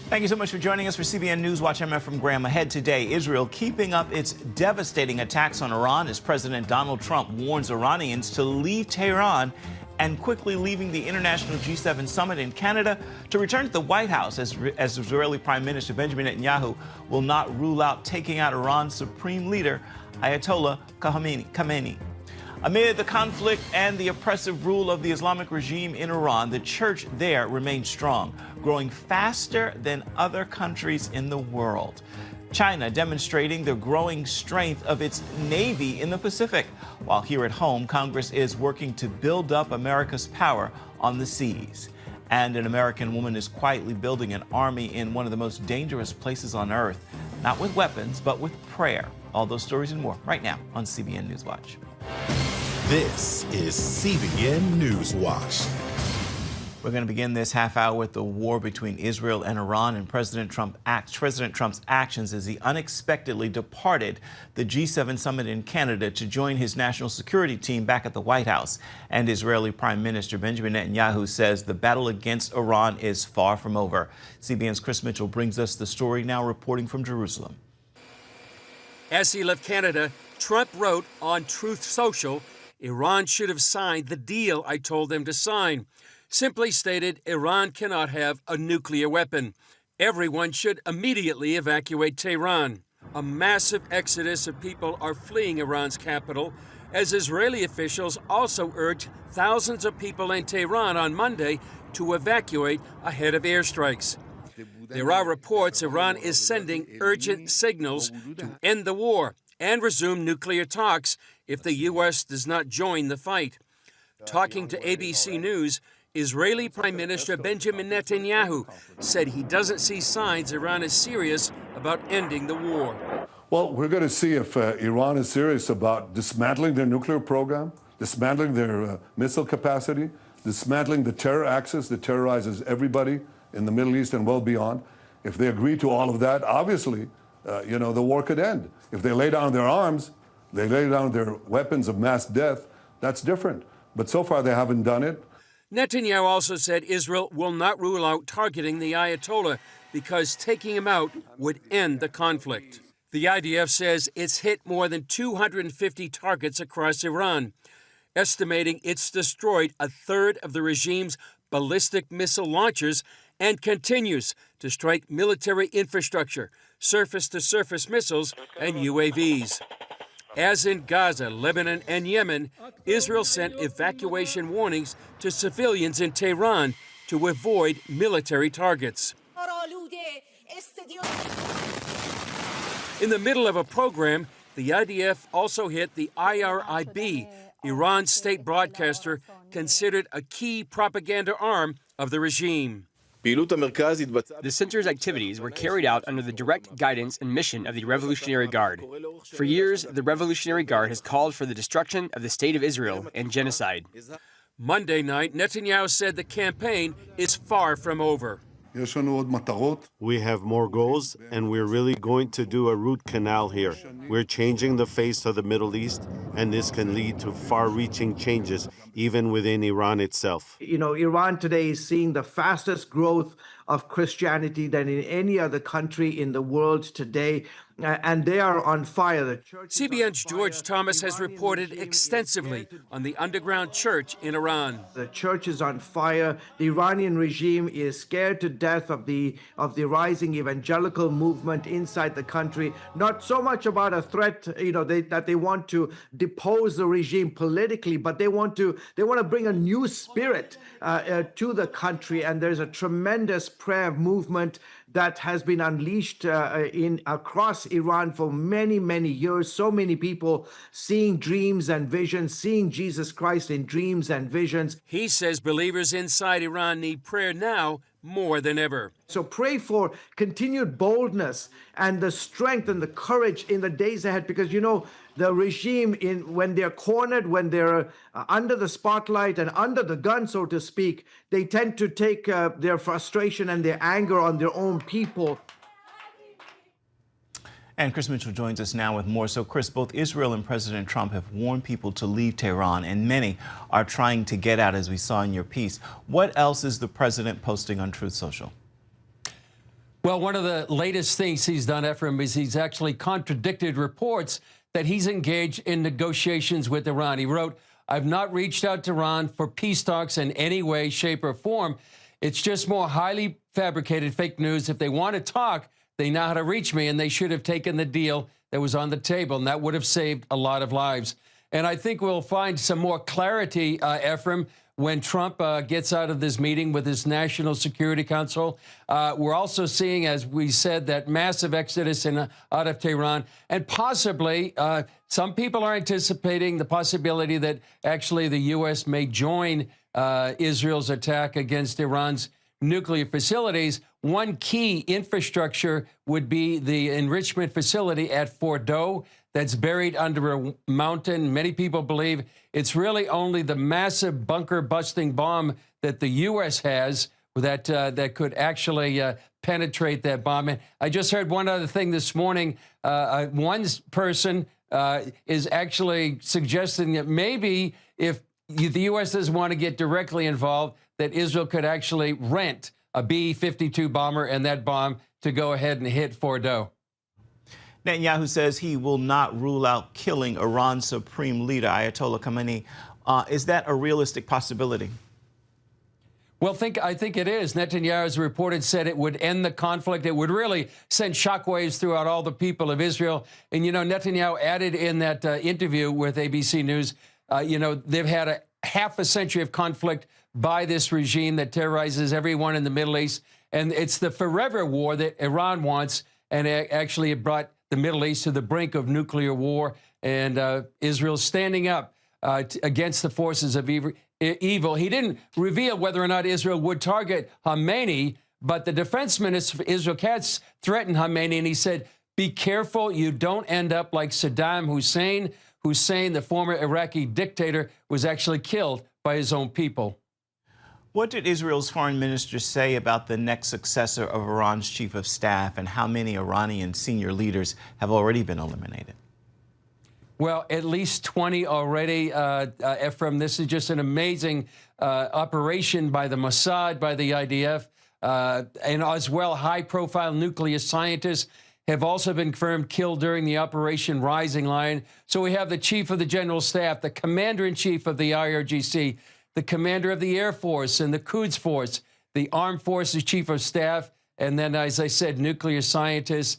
Thank you so much for joining us for CBN News Watch. I'm Efrem Graham. Ahead today, Israel keeping up its devastating attacks on Iran as President Donald Trump warns Iranians to leave Tehran and quickly leaving the international G7 summit in Canada to return to the White House as Israeli Prime Minister Benjamin Netanyahu will not rule out taking out Iran's supreme leader, Ayatollah Khamenei. Amid the conflict and the oppressive rule of the Islamic regime in Iran, the church there remains strong, growing faster than other countries in the world. China demonstrating the growing strength of its Navy in the Pacific, while here at home, Congress is working to build up America's power on the seas. And an American woman is quietly building an army in one of the most dangerous places on earth, not with weapons, but with prayer. All those stories and more right now on CBN News Watch. This is CBN News Watch. We're going to begin this half hour with the war between Israel and Iran and President Trump's actions as he unexpectedly departed the G7 summit in Canada to join his national security team back at the White House. And Israeli Prime Minister Benjamin Netanyahu says the battle against Iran is far from over. CBN's Chris Mitchell brings us the story now, reporting from Jerusalem. As he left Canada, Trump wrote on Truth Social, "Iran should have signed the deal I told them to sign." Simply stated, Iran cannot have a nuclear weapon. Everyone should immediately evacuate Tehran. A massive exodus of people are fleeing Iran's capital, as Israeli officials also urged thousands of people in Tehran on Monday to evacuate ahead of airstrikes. There are reports Iran is sending urgent signals to end the war and resume nuclear talks if the U.S. does not join the fight. Talking to ABC News, Israeli Prime Minister Benjamin Netanyahu said he doesn't see signs Iran is serious about ending the war. Well, we're going to see if Iran is serious about dismantling their nuclear program, dismantling their missile capacity, dismantling the terror axis that terrorizes everybody in the Middle East and well beyond. If they agree to all of that, obviously, the war could end. If they lay down their arms, they lay down their weapons of mass death, that's different. But so far, they haven't done it. Netanyahu also said Israel will not rule out targeting the Ayatollah because taking him out would end the conflict. The IDF says it's hit more than 250 targets across Iran, estimating it's destroyed a third of the regime's ballistic missile launchers and continues to strike military infrastructure, surface-to-surface missiles, and UAVs. As in Gaza, Lebanon, and Yemen, Israel sent evacuation warnings to civilians in Tehran to avoid military targets. In the middle of a program, the IDF also hit the IRIB, Iran's state broadcaster, considered a key propaganda arm of the regime. The center's activities were carried out under the direct guidance and mission of the Revolutionary Guard. For years, the Revolutionary Guard has called for the destruction of the State of Israel and genocide. Monday night, Netanyahu said the campaign is far from over. We have more goals, and we're really going to do a root canal here. We're changing the face of the Middle East, and this can lead to far-reaching changes, even within Iran itself. Iran today is seeing the fastest growth of Christianity than in any other country in the world today, and they are on fire. CBN's George Thomas has reported extensively on the underground church in Iran. The church is on fire. The Iranian regime is scared to death of the rising evangelical movement inside the country. Not so much about a threat, that they want to depose the regime politically, but they want to bring a new spirit to the country. And there's a tremendous prayer movement that has been unleashed across Iran for many, many years. So many people seeing dreams and visions, seeing Jesus Christ in dreams and visions. He says believers inside Iran need prayer now more than ever. So pray for continued boldness and the strength and the courage in the days ahead, because the regime, when they're cornered, when they're under the spotlight and under the gun, so to speak, they tend to take their frustration and their anger on their own people. And Chris Mitchell joins us now with more. So, Chris, both Israel and President Trump have warned people to leave Tehran, and many are trying to get out, as we saw in your piece. What else is the president posting on Truth Social? Well, one of the latest things he's done, Ephraim, is he's actually contradicted reports that he's engaged in negotiations with Iran. He wrote, "I've not reached out to Iran for peace talks in any way, shape, or form. It's just more highly fabricated fake news. If they want to talk, they know how to reach me, and they should have taken the deal that was on the table, and that would have saved a lot of lives." And I think we'll find some more clarity, Ephraim, when Trump gets out of this meeting with his National Security Council. We're also seeing, as we said, that massive exodus out of Tehran. And possibly, some people are anticipating the possibility that actually the U.S. may join Israel's attack against Iran's nuclear facilities. One key infrastructure would be the enrichment facility at Fordow that's buried under a mountain. Many people believe it's really only the massive bunker-busting bomb that the U.S. has that could actually penetrate that bomb. And I just heard one other thing this morning. One person is actually suggesting that maybe if the U.S. doesn't want to get directly involved, that Israel could actually rent a B-52 bomber and that bomb to go ahead and hit Fordow. Netanyahu says he will not rule out killing Iran's supreme leader, Ayatollah Khamenei. Is that a realistic possibility? Well, I think it is. Netanyahu's reported said it would end the conflict. It would really send shockwaves throughout all the people of Israel. And, you know, Netanyahu added in that interview with ABC News, you know, they've had half a century of conflict by this regime that terrorizes everyone in the Middle East. And it's the forever war that Iran wants. And actually it brought the Middle East to the brink of nuclear war. And Israel's standing up against the forces of evil. He didn't reveal whether or not Israel would target Khamenei, but the defense minister, Israel Katz, threatened Khamenei, and he said, "Be careful you don't end up like Saddam Hussein. Hussein, the former Iraqi dictator, was actually killed by his own people." What did Israel's foreign minister say about the next successor of Iran's chief of staff, and how many Iranian senior leaders have already been eliminated? Well, at least 20 already, Ephraim. This is just an amazing operation by the Mossad, by the IDF, and as well high-profile nuclear scientists have also been confirmed killed during the Operation Rising Lion. So we have the chief of the general staff, the commander-in-chief of the IRGC, the commander of the Air Force and the Quds Force, the Armed Forces Chief of Staff, and then, as I said, nuclear scientists.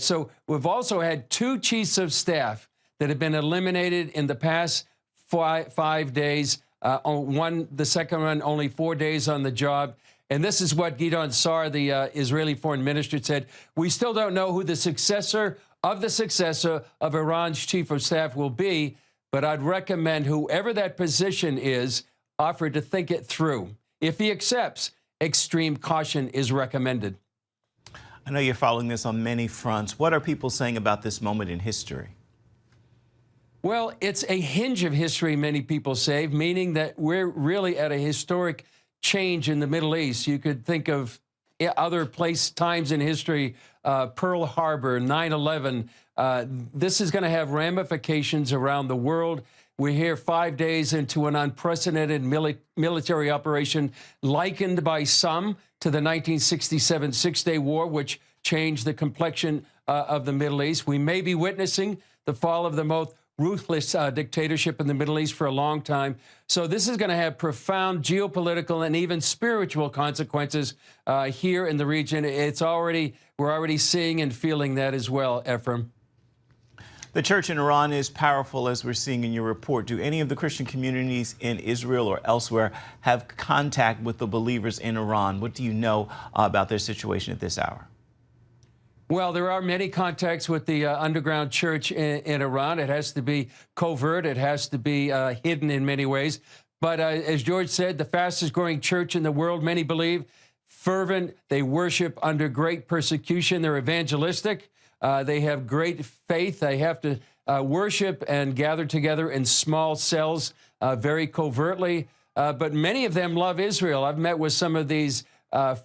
So we've also had 2 chiefs of staff that have been eliminated in the past 5 days. The second one, only 4 days on the job. And this is what Gideon Sa'ar, the Israeli foreign minister, said. "We still don't know who the successor of Iran's chief of staff will be, but I'd recommend whoever that position is offered to think it through. If he accepts, extreme caution is recommended." I know you're following this on many fronts. What are people saying about this moment in history? Well, it's a hinge of history, many people say, meaning that we're really at a historic change in the Middle East. You could think of other times in history, Pearl Harbor, 9/11. This is going to have ramifications around the world. We're here 5 days into an unprecedented military operation likened by some to the 1967 Six-Day War, which changed the complexion of the Middle East. We may be witnessing the fall of the most ruthless dictatorship in the Middle East for a long time. So this is going to have profound geopolitical and even spiritual consequences here in the region. We're already seeing and feeling that as well, Ephraim. The church in Iran is powerful, as we're seeing in your report. Do any of the Christian communities in Israel or elsewhere have contact with the believers in Iran? What do you know about their situation at this hour? Well, there are many contacts with the underground church in Iran. It has to be covert. It has to be hidden in many ways. But as George said, the fastest growing church in the world, many believe, fervent. They worship under great persecution. They're evangelistic. They have great faith. They have to worship and gather together in small cells very covertly. But many of them love Israel. I've met with some of these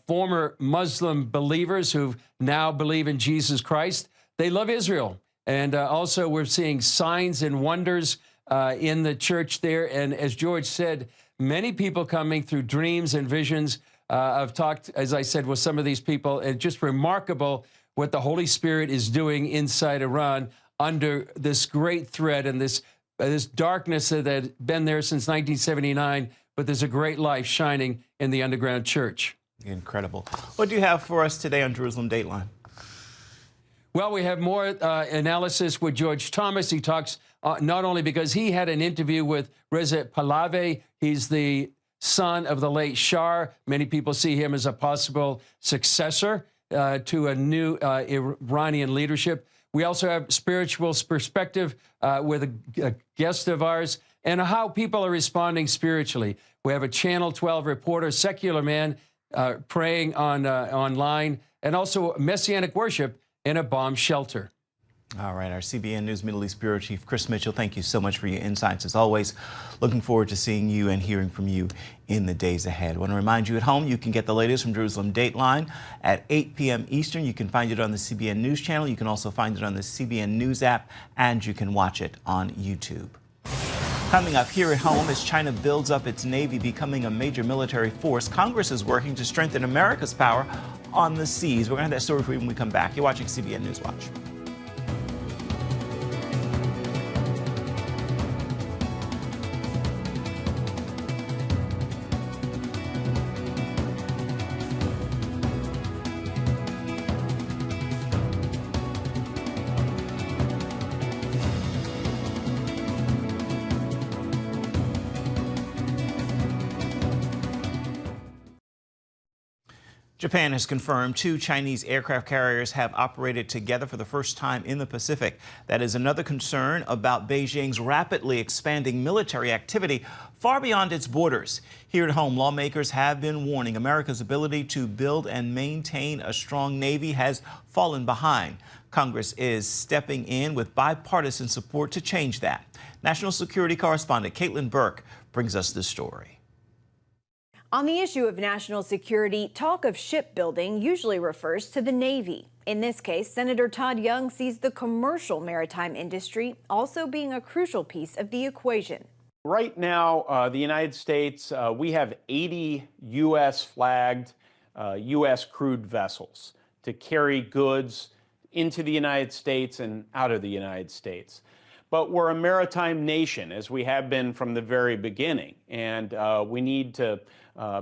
former Muslim believers who now believe in Jesus Christ. They love Israel. And also we're seeing signs and wonders in the church there. And as George said, many people coming through dreams and visions I've talked, as I said, with some of these people. It's just remarkable what the Holy Spirit is doing inside Iran under this great threat and this darkness that had been there since 1979. But there's a great light shining in the underground church. Incredible. What do you have for us today on Jerusalem Dateline? Well, we have more analysis with George Thomas. He talks not only because he had an interview with Reza Pahlavi. He's the son of the late Shah. Many people see him as a possible successor to a new Iranian leadership. We also have spiritual perspective with a guest of ours and how people are responding spiritually. We have a Channel 12 reporter, secular man, praying online, and also Messianic worship in a bomb shelter. All right, our CBN News Middle East Bureau Chief Chris Mitchell, thank you so much for your insights as always. Looking forward to seeing you and hearing from you in the days ahead. I want to remind you at home, you can get the latest from Jerusalem Dateline at 8 p.m. Eastern. You can find it on the CBN News channel. You can also find it on the CBN News app, and you can watch it on YouTube. Coming up here at home, as China builds up its Navy, becoming a major military force, Congress is working to strengthen America's power on the seas. We're going to have that story for you when we come back. You're watching CBN News Watch. Japan has confirmed 2 Chinese aircraft carriers have operated together for the first time in the Pacific. That is another concern about Beijing's rapidly expanding military activity far beyond its borders. Here at home, lawmakers have been warning America's ability to build and maintain a strong Navy has fallen behind. Congress is stepping in with bipartisan support to change that. National security correspondent Caitlin Burke brings us this story. On the issue of national security, talk of shipbuilding usually refers to the Navy. In this case, Senator Todd Young sees the commercial maritime industry also being a crucial piece of the equation. Right now, the United States, we have 80 U.S. flagged U.S. crewed vessels to carry goods into the United States and out of the United States. But we're a maritime nation, as we have been from the very beginning, and we need to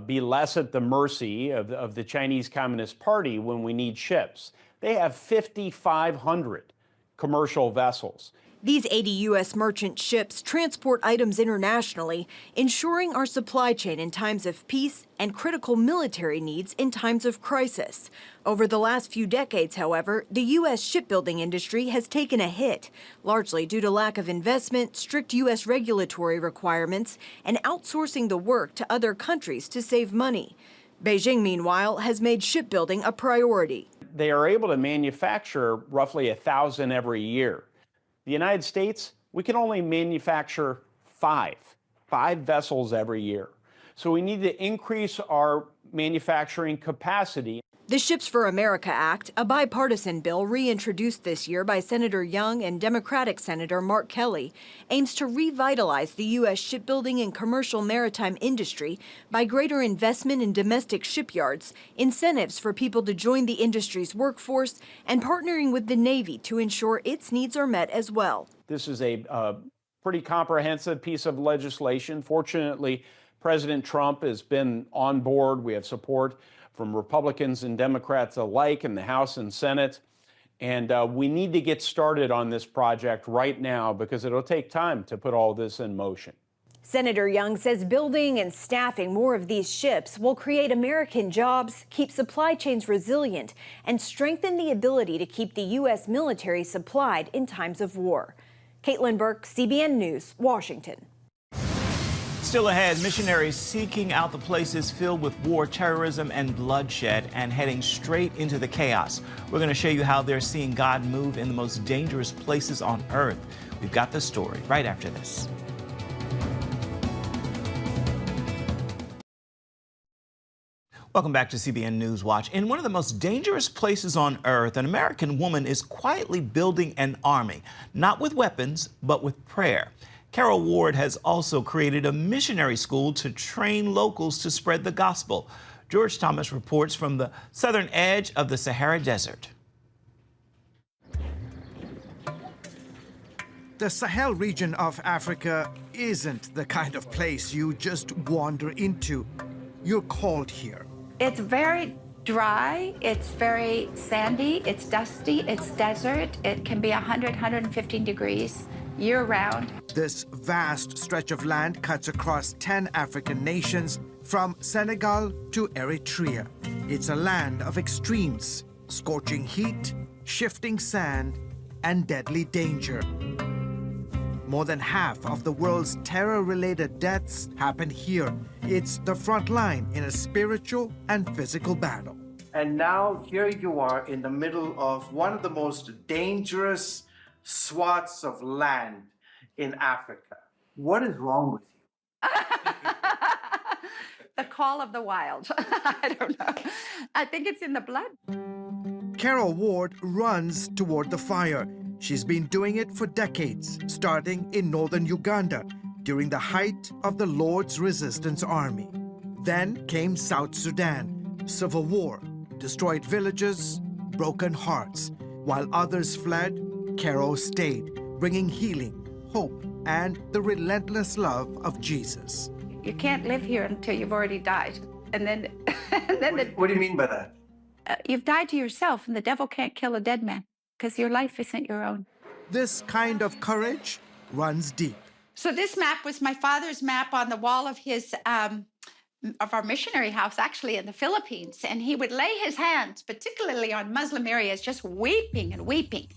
be less at the mercy of the Chinese Communist Party when we need ships. They have 5,500 commercial vessels. These 80 U.S. merchant ships transport items internationally, ensuring our supply chain in times of peace and critical military needs in times of crisis. Over the last few decades, however, the U.S. shipbuilding industry has taken a hit, largely due to lack of investment, strict U.S. regulatory requirements, and outsourcing the work to other countries to save money. Beijing, meanwhile, has made shipbuilding a priority. They are able to manufacture roughly 1,000 every year. The United States, we can only manufacture five vessels every year. So we need to increase our manufacturing capacity. The Ships for America Act, a bipartisan bill reintroduced this year by Senator Young and Democratic Senator Mark Kelly, aims to revitalize the U.S. shipbuilding and commercial maritime industry by greater investment in domestic shipyards, incentives for people to join the industry's workforce, and partnering with the Navy to ensure its needs are met as well. This is a pretty comprehensive piece of legislation. Fortunately, President Trump has been on board. We have support from Republicans and Democrats alike in the House and Senate. And we need to get started on this project right now because it'll take time to put all this in motion. Senator Young says building and staffing more of these ships will create American jobs, keep supply chains resilient, and strengthen the ability to keep the U.S. military supplied in times of war. Caitlin Burke, CBN News, Washington. Still ahead, missionaries seeking out the places filled with war, terrorism, and bloodshed and heading straight into the chaos. We're going to show you how they're seeing God move in the most dangerous places on earth. We've got the story right after this. Welcome back to CBN News Watch. In one of the most dangerous places on earth, an American woman is quietly building an army, not with weapons, but with prayer. Carol Ward has also created a missionary school to train locals to spread the gospel. George Thomas reports from the southern edge of the Sahara Desert. The Sahel region of Africa isn't the kind of place you just wander into. You're called here. It's very dry, it's very sandy, it's dusty, it's desert. It can be 100, 115 degrees year-round. This vast stretch of land cuts across 10 African nations, from Senegal to Eritrea. It's a land of extremes, scorching heat, shifting sand, and deadly danger. More than half of the world's terror-related deaths happen here. It's the front line in a spiritual and physical battle. And now here you are in the middle of one of the most dangerous swaths of land in Africa. What is wrong with you? The call of the wild. I don't know. I think it's in the blood. Carol Ward runs toward the fire. She's been doing it for decades, starting in northern Uganda during the height of the Lord's Resistance Army. Then came South Sudan, civil war, destroyed villages, broken hearts. While others fled, Carol stayed, bringing healing, hope, and the relentless love of Jesus. You can't live here until you've already died. And then, What do you mean by that? You've died to yourself, and the devil can't kill a dead man because your life isn't your own. This kind of courage runs deep. So this map was my father's map on the wall of his of our missionary house, actually in the Philippines, and he would lay his hands, particularly on Muslim areas, just weeping and weeping.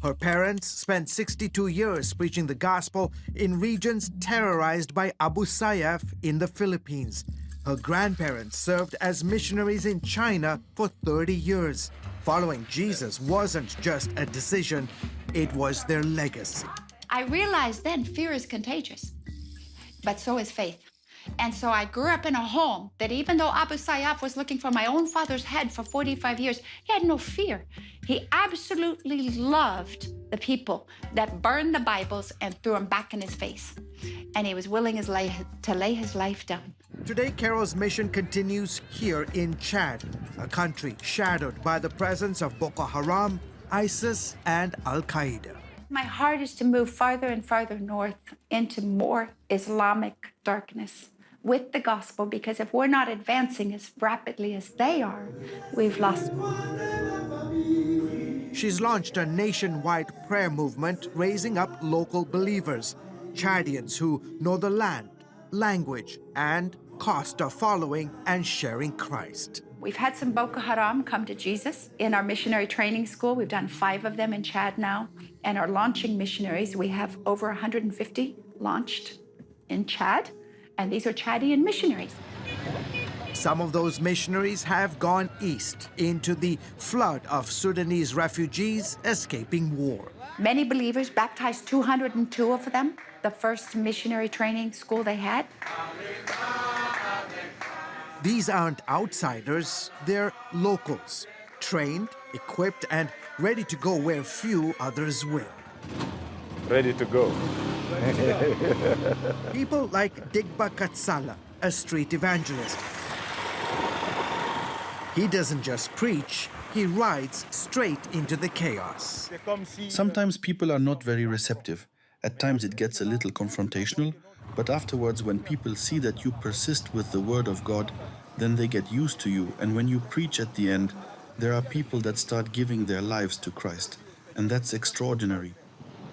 Her parents spent 62 years preaching the gospel in regions terrorized by Abu Sayyaf in the Philippines. Her grandparents served as missionaries in China for 30 years. Following Jesus wasn't just a decision, it was their legacy. I realized then fear is contagious, but so is faith. And so I grew up in a home that even though Abu Sayyaf was looking for my own father's head for 45 years, he had no fear. He absolutely loved the people that burned the Bibles and threw them back in his face. And he was willing to lay his life down. Today, Carol's mission continues here in Chad, a country shadowed by the presence of Boko Haram, ISIS, and Al-Qaeda. My heart is to move farther and farther north into more Islamic darkness with the gospel, because if we're not advancing as rapidly as they are, we've lost. She's launched a nationwide prayer movement raising up local believers, Chadians who know the land, language, and cost of following and sharing Christ. We've had some Boko Haram come to Jesus in our missionary training school. We've done 5 of them in Chad now, and are launching missionaries. We have over 150 launched in Chad, and these are Chadian missionaries. Some of those missionaries have gone east into the flood of Sudanese refugees escaping war. Many believers, baptized 202 of them, the first missionary training school they had. These aren't outsiders, they're locals, trained, equipped, and ready to go where few others will. Ready to go. People like Digba Katsala, a street evangelist. He doesn't just preach, he rides straight into the chaos. Sometimes people are not very receptive. At times it gets a little confrontational, but afterwards when people see that you persist with the word of God, then they get used to you, and when you preach at the end, there are people that start giving their lives to Christ, and that's extraordinary.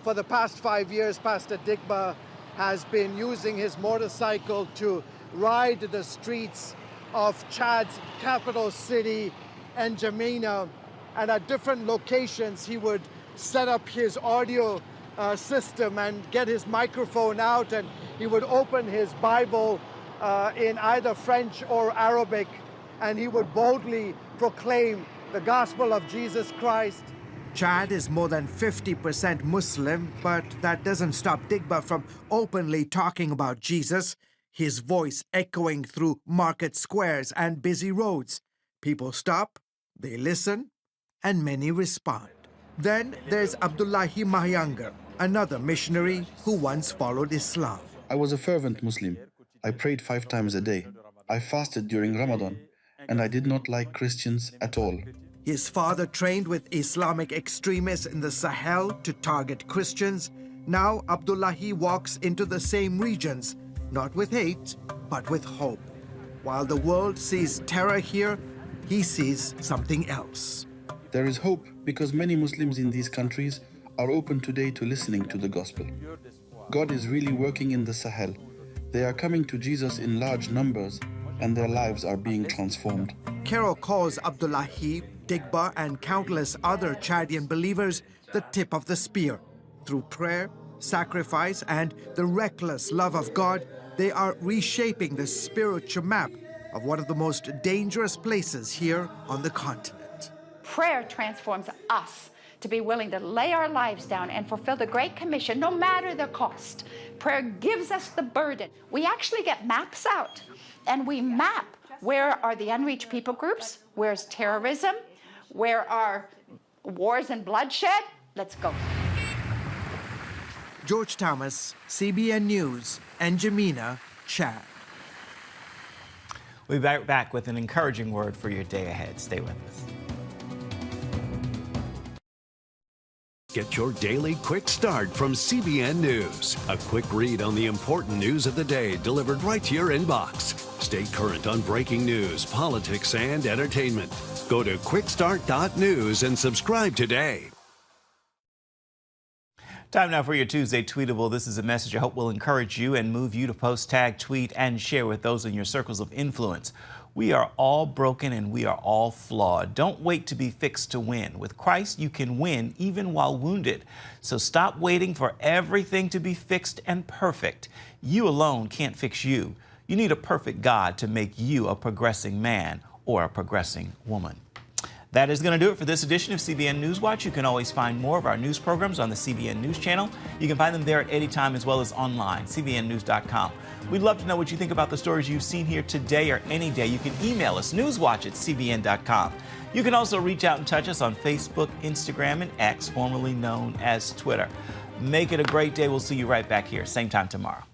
For the past 5 years, Pastor Digba has been using his motorcycle to ride the streets of Chad's capital city, N'Djamena, and at different locations he would set up his audio system and get his microphone out, and he would open his Bible in either French or Arabic, and he would boldly proclaim the gospel of Jesus Christ. Chad is more than 50% Muslim, but that doesn't stop Digba from openly talking about Jesus, his voice echoing through market squares and busy roads. People stop, they listen, and many respond. Then there's Abdullahi Mahyangar, another missionary who once followed Islam. I was a fervent Muslim. I prayed 5 times a day. I fasted during Ramadan, and I did not like Christians at all. His father trained with Islamic extremists in the Sahel to target Christians. Now Abdullahi walks into the same regions, not with hate, but with hope. While the world sees terror here, he sees something else. There is hope because many Muslims in these countries are open today to listening to the gospel. God is really working in the Sahel. They are coming to Jesus in large numbers, and their lives are being transformed. Carol calls Abdullahi, Digba, and countless other Chadian believers the tip of the spear. Through prayer, sacrifice, and the reckless love of God, they are reshaping the spiritual map of one of the most dangerous places here on the continent. Prayer transforms us to be willing to lay our lives down and fulfill the Great Commission, no matter the cost. Prayer gives us the burden. We actually get maps out, and we map where are the unreached people groups, where's terrorism, where are wars and bloodshed. Let's go. George Thomas, CBN News, N'Djamena, Chad. We'll be back with an encouraging word for your day ahead. Stay with us. Get your daily quick start from CBN News. A quick read on the important news of the day delivered right to your inbox. Stay current on breaking news, politics, and entertainment. Go to quickstart.news and subscribe today. Time now for your Tuesday Tweetable. This is a message I hope will encourage you and move you to post, tag, tweet, and share with those in your circles of influence. We are all broken and we are all flawed. Don't wait to be fixed to win. With Christ, you can win even while wounded. So stop waiting for everything to be fixed and perfect. You alone can't fix you. You need a perfect God to make you a progressing man or a progressing woman. That is going to do it for this edition of CBN Newswatch. You can always find more of our news programs on the CBN News channel. You can find them there at any time as well as online, cbnnews.com. We'd love to know what you think about the stories you've seen here today or any day. You can email us, newswatch@cbn.com. You can also reach out and touch us on Facebook, Instagram, and X, formerly known as Twitter. Make it a great day. We'll see you right back here, same time tomorrow.